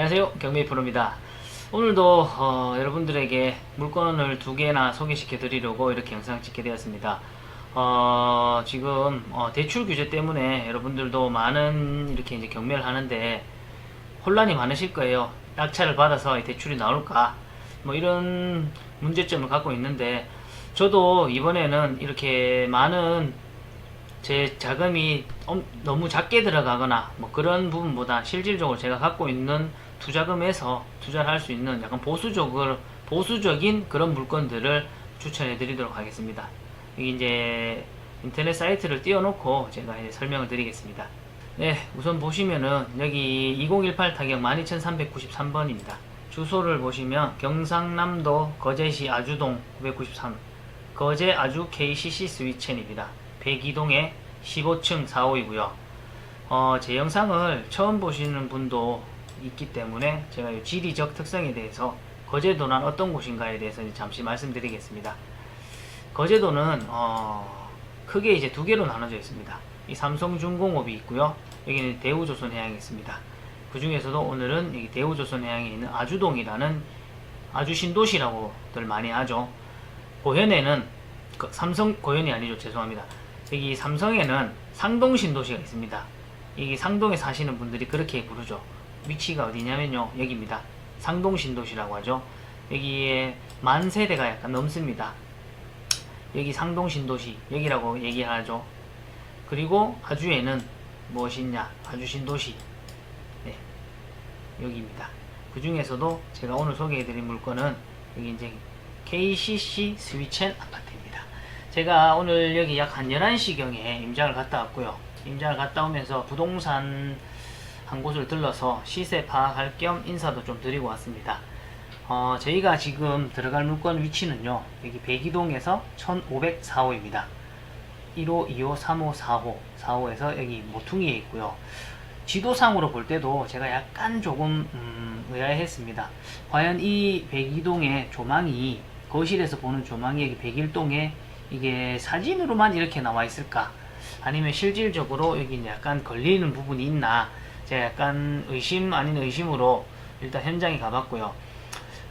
안녕하세요, 경매 프로입니다. 오늘도 여러분들에게 물건을 두 개나 소개시켜 드리려고 이렇게 영상 찍게 되었습니다. 지금 대출 규제 때문에 여러분들도 많은 이렇게 이제 경매를 하는데 혼란이 많으실 거예요. 낙찰을 받아서 대출이 나올까 뭐 이런 문제점을 갖고 있는데, 저도 이번에는 이렇게 많은 제 자금이 너무 작게 들어가거나 뭐 그런 부분보다 실질적으로 제가 갖고 있는 투자금에서 투자를 할 수 있는 약간 보수적인 그런 물건들을 추천해 드리도록 하겠습니다. 여기 이제 인터넷 사이트를 띄워놓고 제가 이제 설명을 드리겠습니다. 네, 우선 보시면은 여기 2018 타격 12393번입니다. 주소를 보시면 경상남도 거제시 아주동 993, 거제 아주 KCC 스위첸입니다. 102동에 15층 4호이고요. 제 영상을 처음 보시는 분도 있기 때문에 제가 이 지리적 특성에 대해서 거제도는 어떤 곳인가에 대해서 잠시 말씀드리겠습니다. 거제도는 크게 이제 두 개로 나눠져 있습니다. 이 삼성중공업이 있고요. 여기는 대우조선해양이 있습니다. 그 중에서도 오늘은 여기 대우조선해양에 있는 아주동이라는 아주신도시라고들 많이 하죠. 고현에는 삼성 고현이 아니죠, 죄송합니다. 여기 삼성에는 상동신도시가 있습니다. 여기 상동에 사시는 분들이 그렇게 부르죠. 위치가 어디냐면요, 여기입니다. 상동신도시라고 하죠. 여기에 만 세대가 약간 넘습니다. 여기 상동신도시 여기라고 얘기하죠. 그리고 아주에는 무엇이냐, 아주신도시, 네, 여기입니다. 그 중에서도 제가 오늘 소개해드린 물건은 여기 이제 KCC 스위첸 아파트입니다. 제가 오늘 여기 약 한 11시경에 임장을 갔다 왔고요. 임장을 갔다 오면서 부동산 한 곳을 들러서 시세 파악할 겸 인사도 좀 드리고 왔습니다. 저희가 지금 들어갈 물건 위치는요, 여기 백이동에서 1504호입니다. 1호, 2호, 3호, 4호, 4호에서 여기 모퉁이에 있고요. 지도상으로 볼 때도 제가 약간 조금 의아했습니다. 과연 이 백이동의 조망이, 거실에서 보는 조망이 여기 101동에 이게 사진으로만 이렇게 나와 있을까? 아니면 실질적으로 여기 약간 걸리는 부분이 있나? 제가 약간 의심 아닌 의심으로 일단 현장에 가봤고요.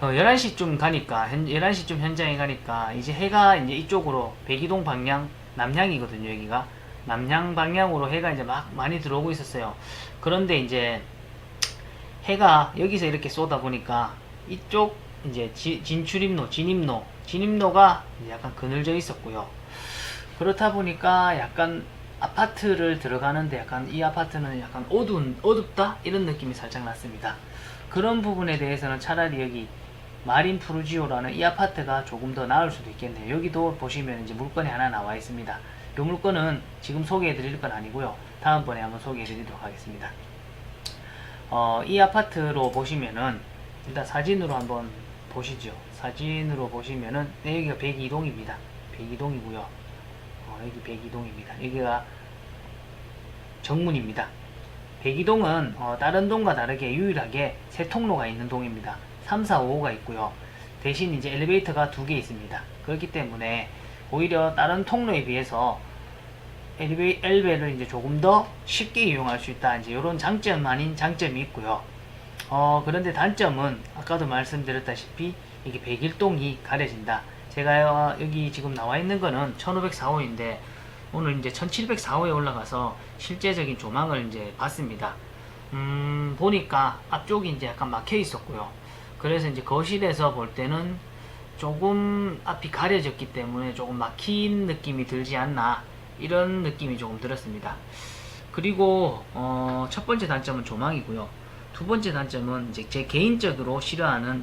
11시쯤 가니까, 11시쯤 현장에 가니까 이제 해가 이제 이쪽으로 백이동 방향, 남향이거든요, 여기가. 남향 방향으로 해가 이제 막 많이 들어오고 있었어요. 그런데 이제 해가 여기서 이렇게 쏘다 보니까 이쪽 이제 진입로가 약간 그늘져 있었고요. 그렇다 보니까 약간 아파트를 들어가는데 약간 이 아파트는 약간 어둡다? 이런 느낌이 살짝 났습니다. 그런 부분에 대해서는 차라리 여기 마린 푸르지오라는 이 아파트가 조금 더 나을 수도 있겠네요. 여기도 보시면 이제 물건이 하나 나와 있습니다. 이 물건은 지금 소개해 드릴 건 아니고요. 다음번에 한번 소개해 드리도록 하겠습니다. 이 아파트로 보시면은 일단 사진으로 한번 보시죠. 사진으로 보시면은 여기가 102동입니다. 102동이고요. 여기 102동입니다. 여기가 정문입니다. 102동은 다른 동과 다르게 유일하게 세 통로가 있는 동입니다. 3, 4, 5호가 있고요. 대신 이제 엘리베이터가 두 개 있습니다. 그렇기 때문에 오히려 다른 통로에 비해서 엘리베이터를 이제 조금 더 쉽게 이용할 수 있다, 이제 이런 장점 아닌 장점이 있고요. 그런데 단점은 아까도 말씀드렸다시피 이게 101동이 가려진다. 제가 여기 지금 나와 있는 거는 1504호인데 오늘 이제 1704호에 올라가서 실제적인 조망을 이제 봤습니다. 보니까 앞쪽이 이제 약간 막혀 있었고요. 그래서 이제 거실에서 볼 때는 조금 앞이 가려졌기 때문에 조금 막힌 느낌이 들지 않나, 이런 느낌이 조금 들었습니다. 그리고 첫 번째 단점은 조망이고요. 두 번째 단점은 이제 제 개인적으로 싫어하는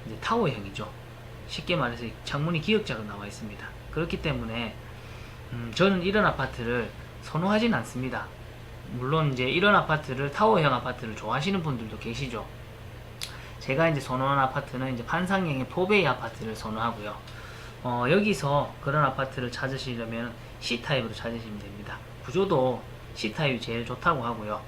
이제 타워형이죠. 쉽게 말해서 창문이 기역자로 나와 있습니다. 그렇기 때문에 저는 이런 아파트를 선호하진 않습니다. 물론 이제 이런 아파트를, 타워형 아파트를 좋아하시는 분들도 계시죠. 제가 이제 선호하는 아파트는 이제 판상형의 포베이 아파트를 선호하고요. 여기서 그런 아파트를 찾으시려면 C타입으로 찾으시면 됩니다. 구조도 C타입이 제일 좋다고 하고요.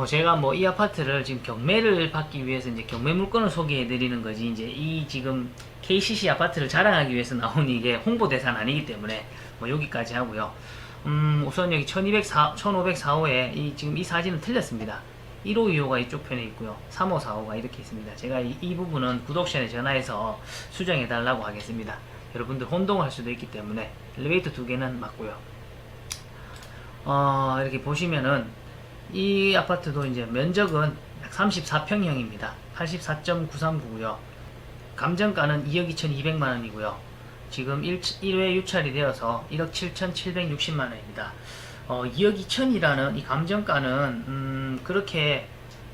제가 이 아파트를 지금 경매를 받기 위해서 이제 경매 물건을 소개해 드리는 거지, 이제 이 지금 KCC 아파트를 자랑하기 위해서 나온 이게 홍보 대사는 아니기 때문에 여기까지 하고요. 우선 여기 1504호에 지금 이 사진은 틀렸습니다. 1호, 2호가 이쪽 편에 있고요. 3호, 4호가 이렇게 있습니다. 제가 이 부분은 구독션에 전화해서 수정해 달라고 하겠습니다. 여러분들 혼동할 수도 있기 때문에 엘리베이터 두 개는 맞고요. 이렇게 보시면은 이 아파트도 이제 면적은 34평형입니다. 84.939고요. 감정가는 2억 2,200만원이고요. 지금 1회 유찰이 되어서 1억 7,760만원입니다. 2억 2천이라는 이 감정가는 그렇게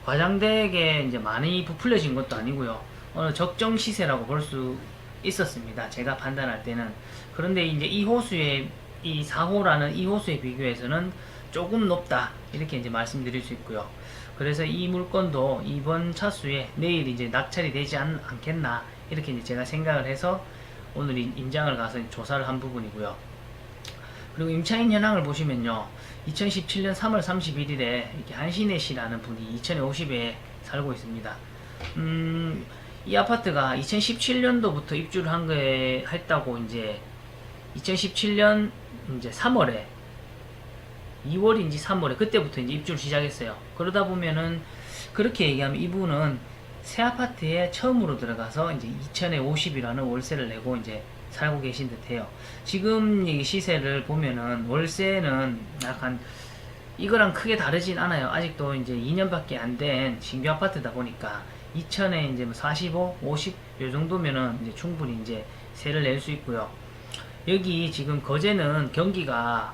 과장되게 이제 많이 부풀려진 것도 아니고요. 어느 적정 시세라고 볼 수 있었습니다. 제가 판단할 때는. 그런데 이제 이 호수의 이 4호라는 이 호수에 비교해서는 조금 높다 이렇게 이제 말씀드릴 수 있고요. 그래서 이 물건도 이번 차수에 내일 이제 낙찰이 되지 않겠나 이렇게 이제 제가 생각을 해서 오늘 임장을 가서 조사를 한 부분이고요. 그리고 임차인 현황을 보시면요. 2017년 3월 31일에 이렇게 한신혜 씨라는 분이 2050에 살고 있습니다. 이 아파트가 2017년도부터 입주를 했다고 이제 2017년 이제 3월에 2월인지 3월에 그때부터 이제 입주를 시작했어요. 그러다 보면은 그렇게 얘기하면 이분은 새 아파트에 처음으로 들어가서 이제 2050이라는 월세를 내고 이제 살고 계신 듯해요. 지금 이 시세를 보면은 월세는 약간 이거랑 크게 다르진 않아요. 아직도 이제 2년밖에 안 된 신규 아파트다 보니까 2천에 이제 45, 50 요 정도면은 이제 충분히 이제 세를 낼 수 있고요. 여기 지금 거제는 경기가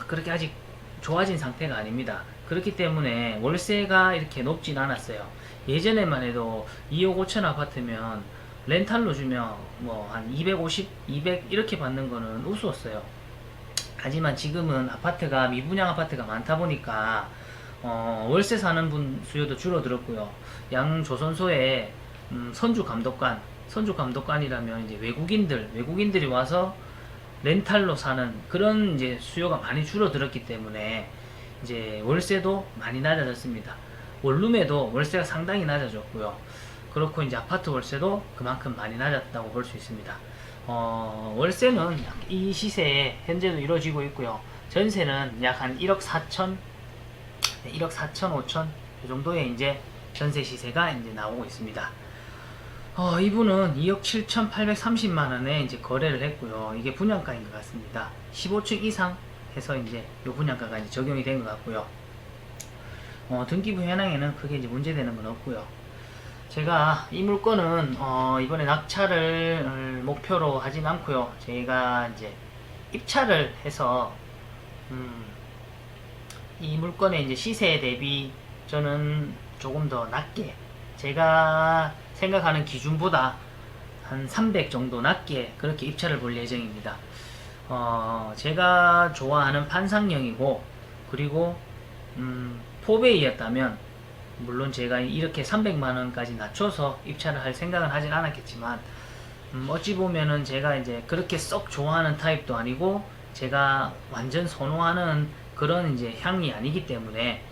그렇게 아직 좋아진 상태가 아닙니다. 그렇기 때문에 월세가 이렇게 높진 않았어요. 예전에만 해도 2억 5천 아파트면 렌탈로 주면 뭐 한 250, 200 이렇게 받는 거는 우스웠어요. 하지만 지금은 아파트가 미분양 아파트가 많다 보니까 월세 사는 분 수요도 줄어들었고요. 양조선소에 선주 감독관이라면 이제 외국인들이 와서 렌탈로 사는 그런 이제 수요가 많이 줄어들었기 때문에 이제 월세도 많이 낮아졌습니다. 원룸에도 월세가 상당히 낮아졌고요. 그렇고 이제 아파트 월세도 그만큼 많이 낮았다고 볼 수 있습니다. 월세는 이 시세에 현재도 이루어지고 있고요. 전세는 약 한 1억 4천, 1억 4천, 5천 이 정도의 이제 전세 시세가 이제 나오고 있습니다. 이분은 2억 7,830만 원에 이제 거래를 했고요. 이게 분양가인 것 같습니다. 15층 이상 해서 이제 요 분양가가 이제 적용이 된 것 같고요. 등기부 현황에는 크게 이제 문제되는 건 없고요. 제가 이 물건은 이번에 낙찰을 목표로 하진 않고요. 제가 이제 입찰을 해서 이 물건의 이제 시세 대비 저는 조금 더 낮게 제가 생각하는 기준보다 한 300 정도 낮게 그렇게 입찰을 볼 예정입니다. 제가 좋아하는 판상형이고 그리고 포베이였다면 물론 제가 이렇게 300만원까지 낮춰서 입찰을 할 생각은 하진 않았겠지만 어찌 보면은 제가 이제 그렇게 썩 좋아하는 타입도 아니고 제가 완전 선호하는 그런 이제 향이 아니기 때문에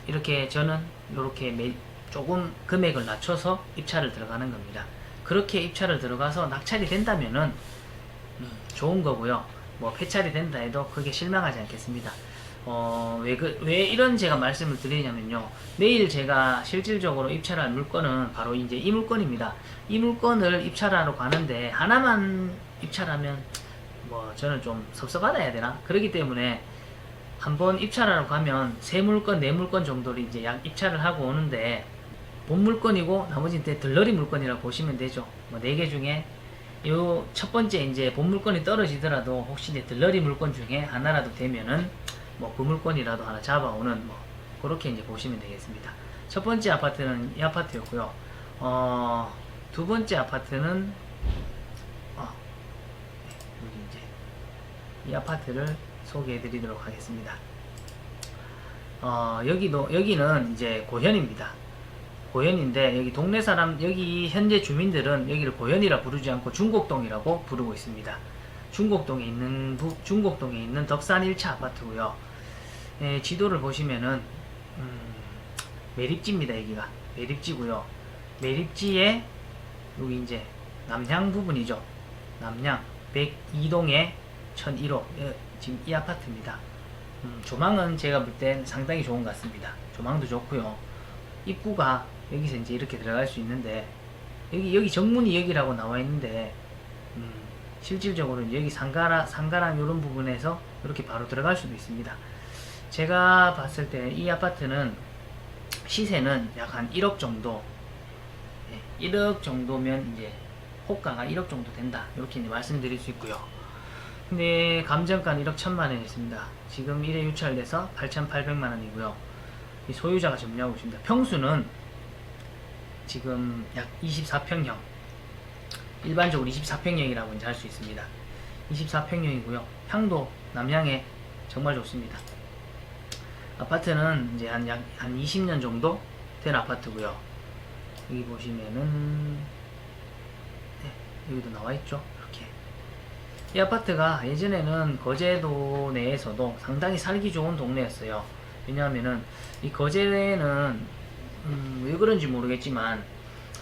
이렇게 저는 이렇게 조금 금액을 낮춰서 입찰을 들어가는 겁니다. 그렇게 입찰을 들어가서 낙찰이 된다면은 좋은 거고요. 뭐 폐찰이 된다 해도 크게 실망하지 않겠습니다. 왜 이런 제가 말씀을 드리냐면요. 내일 제가 실질적으로 입찰할 물건은 바로 이제 이 물건입니다. 이 물건을 입찰하러 가는데 하나만 입찰하면 뭐 저는 좀 섭섭하다 해야 되나? 그렇기 때문에 한번 입찰하러 가면 세 물건, 네 물건 정도를 이제 입찰을 하고 오는데 본 물건이고 나머지는 들러리 물건이라고 보시면 되죠. 뭐 4개 중에 요 첫 번째 이제 본 물건이 떨어지더라도 혹시 이제 들러리 물건 중에 하나라도 되면은 뭐 그 물건이라도 하나 잡아오는 뭐 그렇게 이제 보시면 되겠습니다. 첫 번째 아파트는 이 아파트였고요. 두 번째 아파트는 여기 이제 이 아파트를 소개해 드리도록 하겠습니다. 여기는 이제 고현입니다. 고현인데 여기 동네 사람 여기 현재 주민들은 여기를 고현이라 부르지 않고 중곡동이라고 부르고 있습니다. 중곡동에 있는 덕산 1차 아파트고요. 지도를 보시면은 매립지입니다. 여기가 매립지고요. 매립지에 여기 이제 남양 부분이죠. 남양 102동에 1001호 지금 이 아파트입니다. 조망은 제가 볼 땐 상당히 좋은 것 같습니다. 조망도 좋고요. 입구가 여기서 이제 이렇게 들어갈 수 있는데, 여기 정문이 여기라고 나와 있는데, 실질적으로 이제 여기 상가랑 이런 부분에서 이렇게 바로 들어갈 수도 있습니다. 제가 봤을 때 이 아파트는 시세는 약 한 1억 정도, 1억 정도면 이제 호가가 1억 정도 된다, 이렇게 이제 말씀드릴 수 있고요. 근데 감정가는 1억 1천만 원이었습니다. 지금 1회 유찰돼서 8,800만 원이고요. 이 소유자가 점유하고 있습니다. 평수는 지금 약 24평형, 일반적으로 24평형이라고 이제 할 수 있습니다. 24평형이고요. 향도 남향에 정말 좋습니다. 아파트는 이제 한 20년 정도 된 아파트고요. 여기 보시면은 여기도 나와 있죠. 이렇게 이 아파트가 예전에는 거제도 내에서도 상당히 살기 좋은 동네였어요. 왜냐하면은 이 거제는 왜 그런지 모르겠지만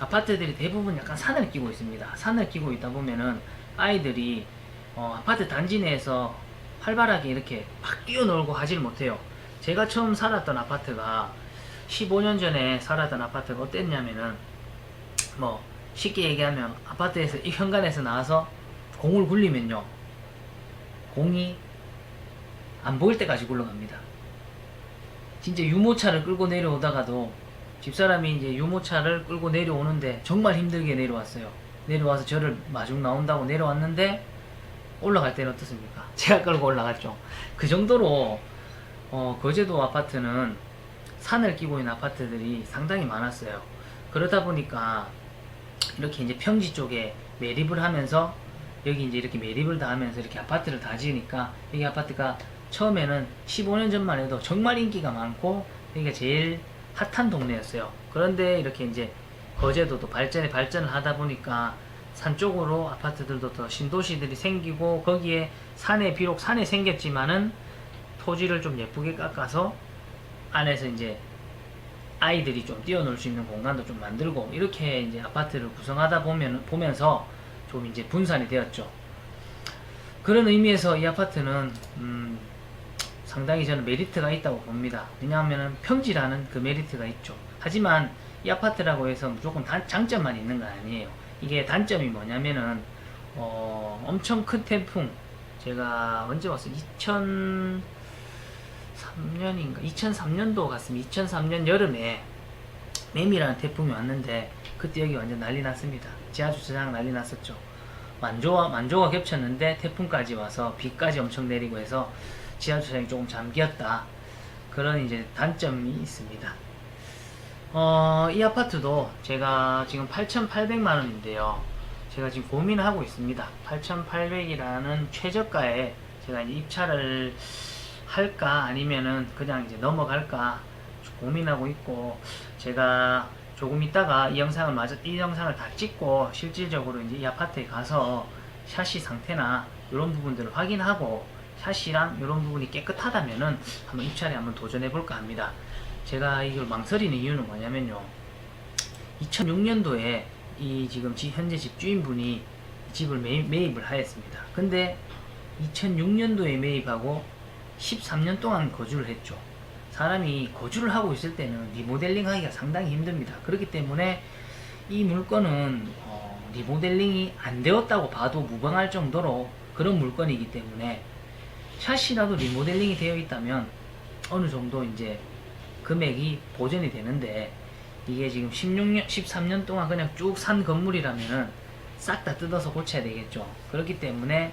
아파트들이 대부분 약간 산을 끼고 있습니다. 산을 끼고 있다 보면은 아이들이 아파트 단지 내에서 활발하게 이렇게 막 뛰어놀고 하질 못해요. 제가 처음 살았던 아파트가 15년 전에 살았던 아파트가 어땠냐면은 뭐 쉽게 얘기하면 아파트에서 이 현관에서 나와서 공을 굴리면요, 공이 안 보일 때까지 굴러갑니다. 진짜 유모차를 끌고 내려오다가도 집사람이 이제 유모차를 끌고 내려오는데 정말 힘들게 내려왔어요. 내려와서 저를 마중 나온다고 내려왔는데 올라갈 때는 어떻습니까? 제가 끌고 올라갔죠. 그 정도로 거제도 아파트는 산을 끼고 있는 아파트들이 상당히 많았어요. 그러다 보니까 이렇게 이제 평지 쪽에 매립을 하면서 여기 이제 이렇게 매립을 다 하면서 이렇게 아파트를 다 지으니까 여기 아파트가 처음에는 15년 전만 해도 정말 인기가 많고 여기가 제일 핫한 동네였어요. 그런데 이렇게 이제 거제도도 발전을 하다 보니까 산 쪽으로 아파트들도 더 신도시들이 생기고, 거기에 비록 산에 생겼지만은 토지를 좀 예쁘게 깎아서 안에서 이제 아이들이 좀 뛰어놀 수 있는 공간도 좀 만들고, 이렇게 이제 아파트를 구성하다 보면서 좀 이제 분산이 되었죠. 그런 의미에서 이 아파트는 상당히 저는 메리트가 있다고 봅니다. 왜냐하면 평지라는 그 메리트가 있죠. 하지만 이 아파트라고 해서 무조건 장점만 있는 건 아니에요. 이게 단점이 뭐냐면은 엄청 큰 태풍, 제가 언제 왔어요? 2003년인가? 2003년도 같습니다. 2003년 여름에 매미라는 태풍이 왔는데 그때 여기 완전 난리 났습니다. 지하주차장 난리 났었죠. 만조가 겹쳤는데 태풍까지 와서 비까지 엄청 내리고 해서 지하주차장이 조금 잠겼다, 그런 이제 단점이 있습니다. 이 아파트도 제가 지금 8,800만 원인데요. 제가 지금 고민을 하고 있습니다. 8,800이라는 최저가에 제가 이제 입찰을 할까 아니면은 그냥 이제 넘어갈까 고민하고 있고, 제가 조금 있다가 이 영상을 다 찍고 실질적으로 이제 이 아파트에 가서 샤시 상태나 이런 부분들을 확인하고, 샤시랑 이런 부분이 깨끗하다면은 한번 입찰에 한번 도전해 볼까 합니다. 제가 이걸 망설이는 이유는 뭐냐면요, 2006년도에 이 지금 현재 집주인분이 집을 매입을 하였습니다. 근데 2006년도에 매입하고 13년 동안 거주를 했죠. 사람이 거주를 하고 있을 때는 리모델링 하기가 상당히 힘듭니다. 그렇기 때문에 이 물건은 리모델링이 안 되었다고 봐도 무방할 정도로 그런 물건이기 때문에 샷이라도 리모델링이 되어 있다면 어느 정도 이제 금액이 보전이 되는데, 이게 지금 13년 동안 그냥 쭉 산 건물이라면은 싹 다 뜯어서 고쳐야 되겠죠. 그렇기 때문에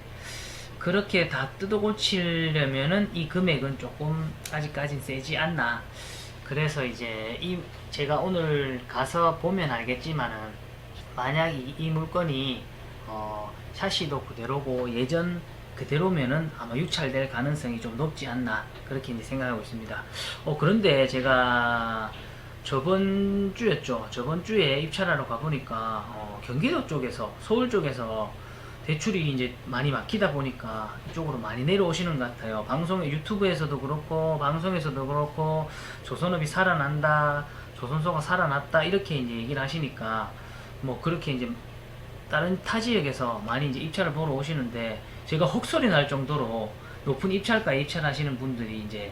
그렇게 다 뜯어 고치려면은 이 금액은 조금 아직까진 세지 않나. 그래서 이제 제가 오늘 가서 보면 알겠지만은, 만약 이 물건이 샤시도 그대로고 예전 그대로면은 아마 유찰될 가능성이 좀 높지 않나, 그렇게 이제 생각하고 있습니다. 그런데 제가 저번 주에 입찰하러 가보니까 경기도 쪽에서, 서울 쪽에서 대출이 이제 많이 막히다 보니까 이쪽으로 많이 내려오시는 것 같아요. 유튜브에서도 그렇고 방송에서도 그렇고 조선업이 살아난다, 조선소가 살아났다, 이렇게 이제 얘기를 하시니까 뭐 그렇게 이제 다른 타 지역에서 많이 이제 입찰을 보러 오시는데, 제가 헛소리 날 정도로 높은 입찰가에 입찰하시는 분들이 이제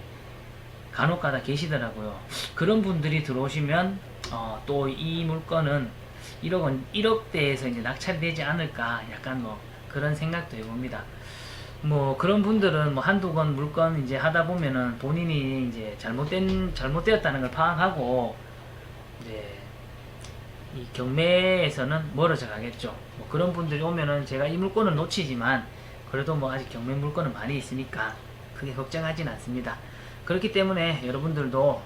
간혹가다 계시더라고요. 그런 분들이 들어오시면 또 이 물건은 1억대에서 이제 낙찰이 되지 않을까, 약간 뭐 그런 생각도 해봅니다. 뭐 그런 분들은 뭐 한두 건 물건 이제 하다 보면은 본인이 이제 잘못되었다는 걸 파악하고 이제 이 경매에서는 멀어져 가겠죠. 뭐 그런 분들이 오면은 제가 이 물건은 놓치지만 그래도 뭐 아직 경매 물건은 많이 있으니까 크게 걱정하진 않습니다. 그렇기 때문에 여러분들도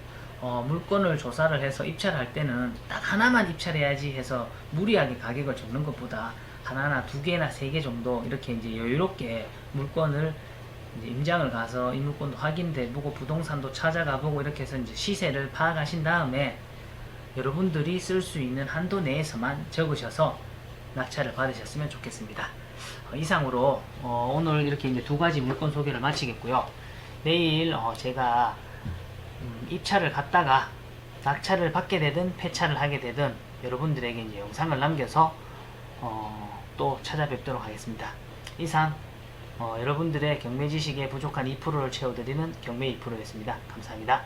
물건을 조사를 해서 입찰할 때는 딱 하나만 입찰해야지 해서 무리하게 가격을 적는 것보다 하나나 두 개나 세 개 정도 이렇게 이제 여유롭게 물건을 이제 임장을 가서 이 물건도 확인돼보고 부동산도 찾아가보고 이렇게 해서 이제 시세를 파악하신 다음에 여러분들이 쓸 수 있는 한도 내에서만 적으셔서 낙찰을 받으셨으면 좋겠습니다. 이상으로 오늘 이렇게 이제 두 가지 물건 소개를 마치겠고요. 내일 제가 입찰을 갔다가 낙찰을 받게 되든 폐차를 하게 되든 여러분들에게 이제 영상을 남겨서 또 찾아뵙도록 하겠습니다. 이상 여러분들의 경매 지식에 부족한 2%를 채워드리는 경매 2%였습니다. 감사합니다.